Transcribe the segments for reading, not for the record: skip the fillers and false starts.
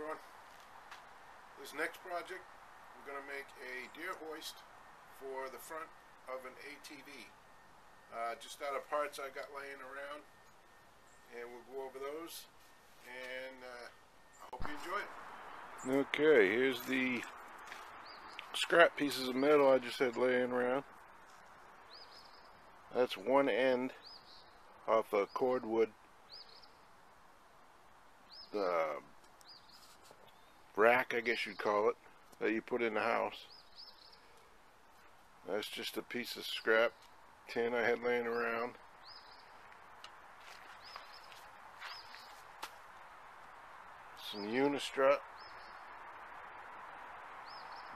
everyone. This next project, we're going to make a deer hoist for the front of an ATV. Just out of parts I got laying around, and we'll go over those, and I hope you enjoy it. Okay, here's the scrap pieces of metal I just had laying around. That's one end off a cordwood rack, I guess you'd call it, that you put in the house. That's just a piece of scrap tin I had laying around. Some unistrut,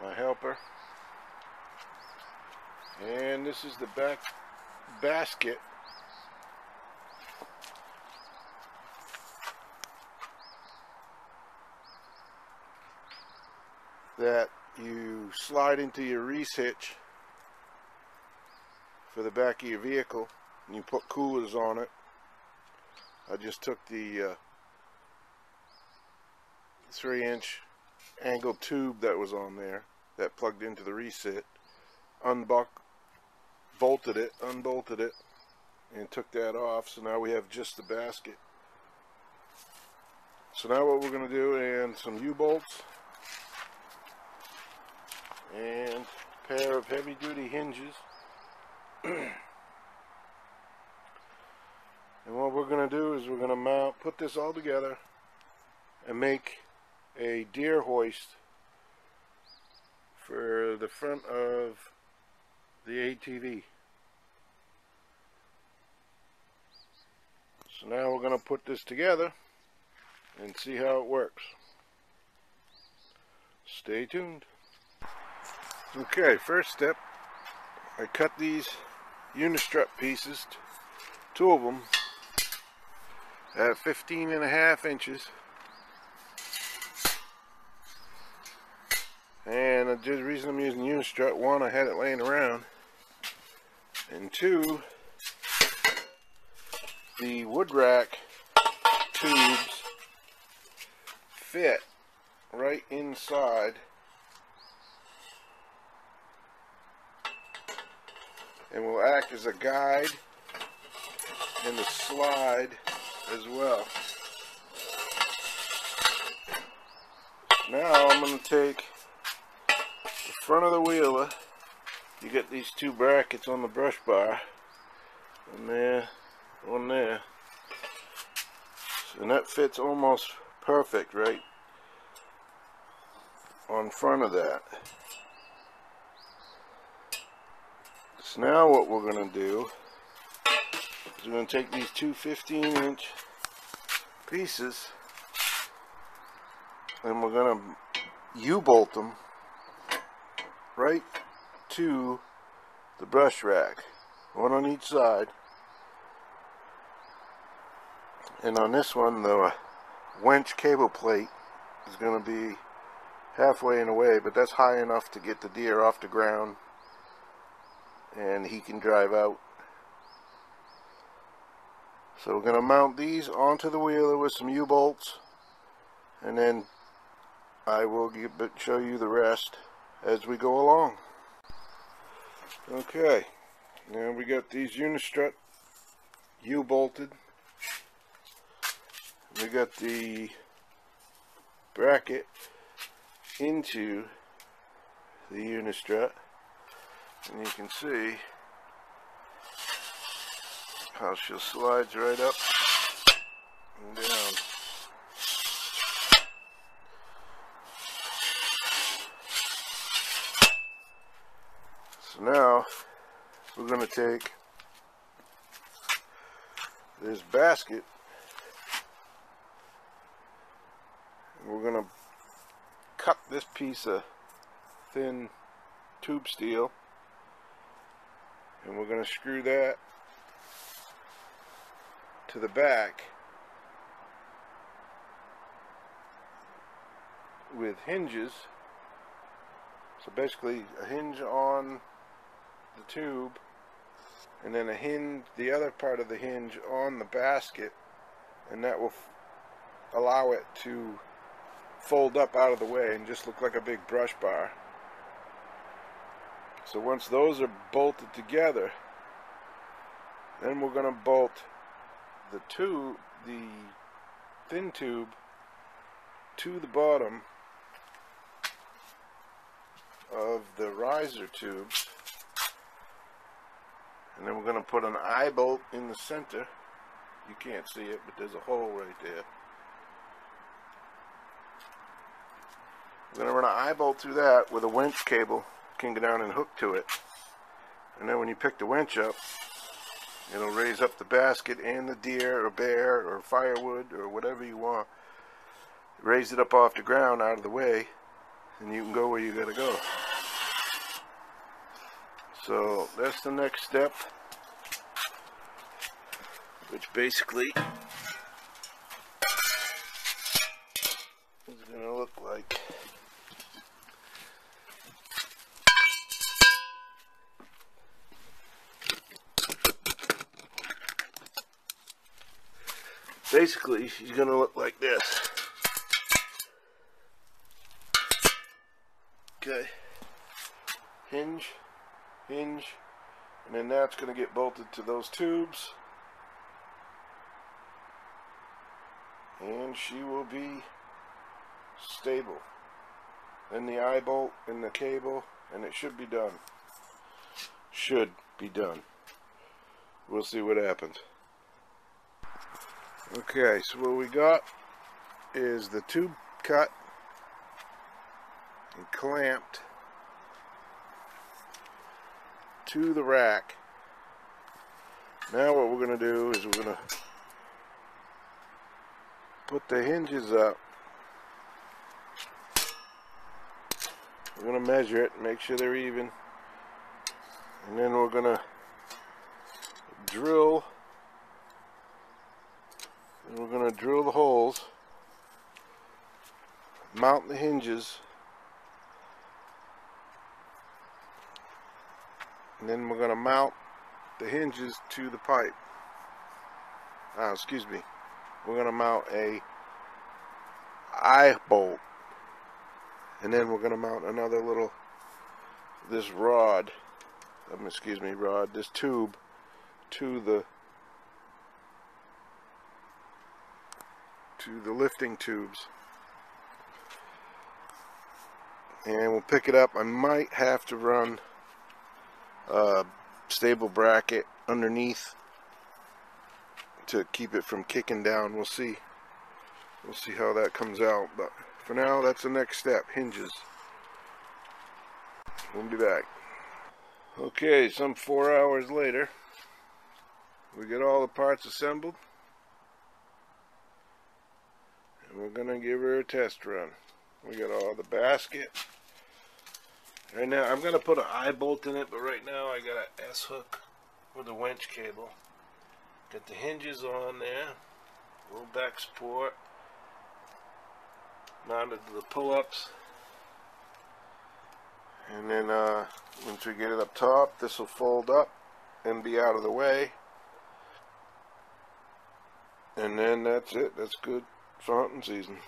my helper, and this is the back basket that you slide into your reese hitch for the back of your vehicle, and you put coolers on it. I just took the 3-inch angled tube that was on there that plugged into the reset, unbolted it, and took that off. So now we have just the basket. So now what we're going to do, and some U-bolts and a pair of heavy-duty hinges. And what we're going to do is we're going to put this all together and make a deer hoist for the front of the ATV. So now we're going to put this together and see how it works. Stay tuned. Okay, first step, I cut these unistrut pieces, 2 of them, at 15.5 inches. And the reason I'm using unistrut, 1, I had it laying around, and 2, the wood rack tubes fit right inside and will act as a guide and a slide as well. Now I'm going to take the front of the wheeler. You get these 2 brackets on the brush bar, and there, one there, and that fits almost perfect right on front of that. So now what we're going to do is we're going to take these 2 15-inch pieces, and we're going to U-bolt them right to the brush rack, one on each side. And on this one, the winch cable plate is going to be halfway in the way, but that's high enough to get the deer off the ground and he can drive out. So we're going to mount these onto the wheeler with some U-bolts, and then I will show you the rest as we go along. Okay, now we got these unistrut U-bolted. We got the bracket into the unistrut, and you can see how she slides right up and down. So now we're going to take this basket and we're going to cut this piece of thin tube steel, and we're going to screw that to the back with hinges. So basically a hinge on the tube, and then a hinge, the other part of the hinge on the basket, and that will allow it to fold up out of the way and just look like a big brush bar. So once those are bolted together, then we're going to bolt the thin tube to the bottom of the riser tubes, and then we're going to put an eye bolt in the center. You can't see it, but there's a hole right there. We're going to run an eye bolt through that with a winch cable. Can go down and hook to it, and then when you pick the winch up, it'll raise up the basket and the deer or bear or firewood or whatever you want. Raise it up off the ground out of the way, and you can go where you gotta go. So that's the next step, which basically is gonna look like she's going to look like this. Okay. Hinge, and then that's going to get bolted to those tubes. And she will be stable. Then the eye bolt and the cable, and it should be done. Should be done. We'll see what happens. Okay, so what we got is the tube cut and clamped to the rack. Now what we're going to do is we're going to put the hinges up. We're going to measure it, make sure they're even, and then we're going to drill. And we're going to drill the holes, mount the hinges, and then we're going to mount the hinges to the pipe. Excuse me. We're going to mount a eye bolt, and then we're going to mount another little, this tube to the lifting tubes, and we'll pick it up. I might have to run a stable bracket underneath to keep it from kicking down. We'll see how that comes out, but for now that's the next step. Hinges. We'll be back. Okay, some 4 hours later, we get all the parts assembled. And we're gonna give her a test run. We got all the basket. Right now, I'm gonna put an eye bolt in it, but right now I got an S hook with a winch cable. Got the hinges on there, little back support, mounted to the pull-ups, and then once we get it up top, this will fold up and be out of the way, and then that's it. That's good for hunting season.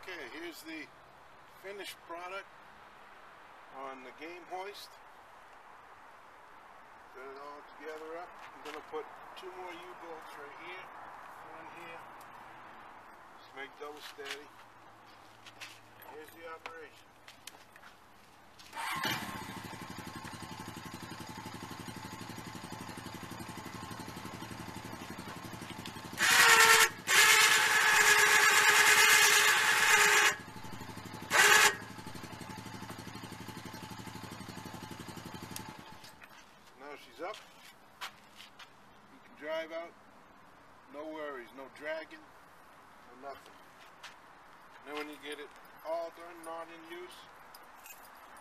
Okay, here's the finished product on the game hoist. Got it all together up. I'm going to put 2 more U-bolts right here, one here. Just make double steady. Here's the operation. She's up. You can drive out, no worries, no dragging, no nothing. Then when you get it all done, not in use,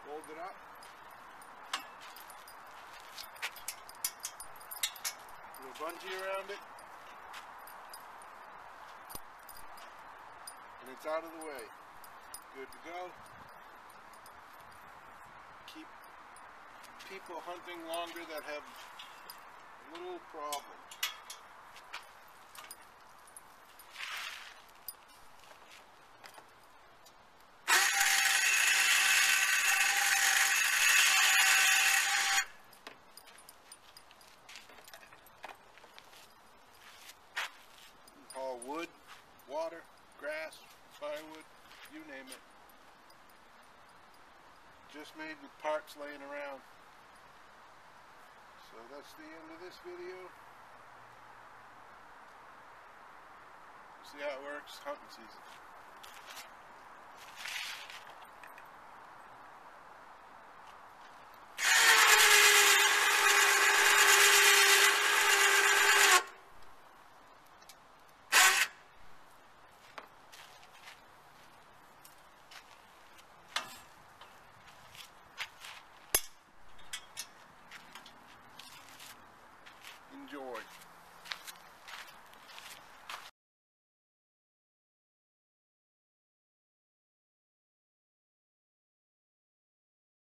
fold it up. Put a bungee around it, and it's out of the way. Good to go. Keep people hunting longer that have little problems. parts laying around. So that's the end of this video. See how it works? Hunting season.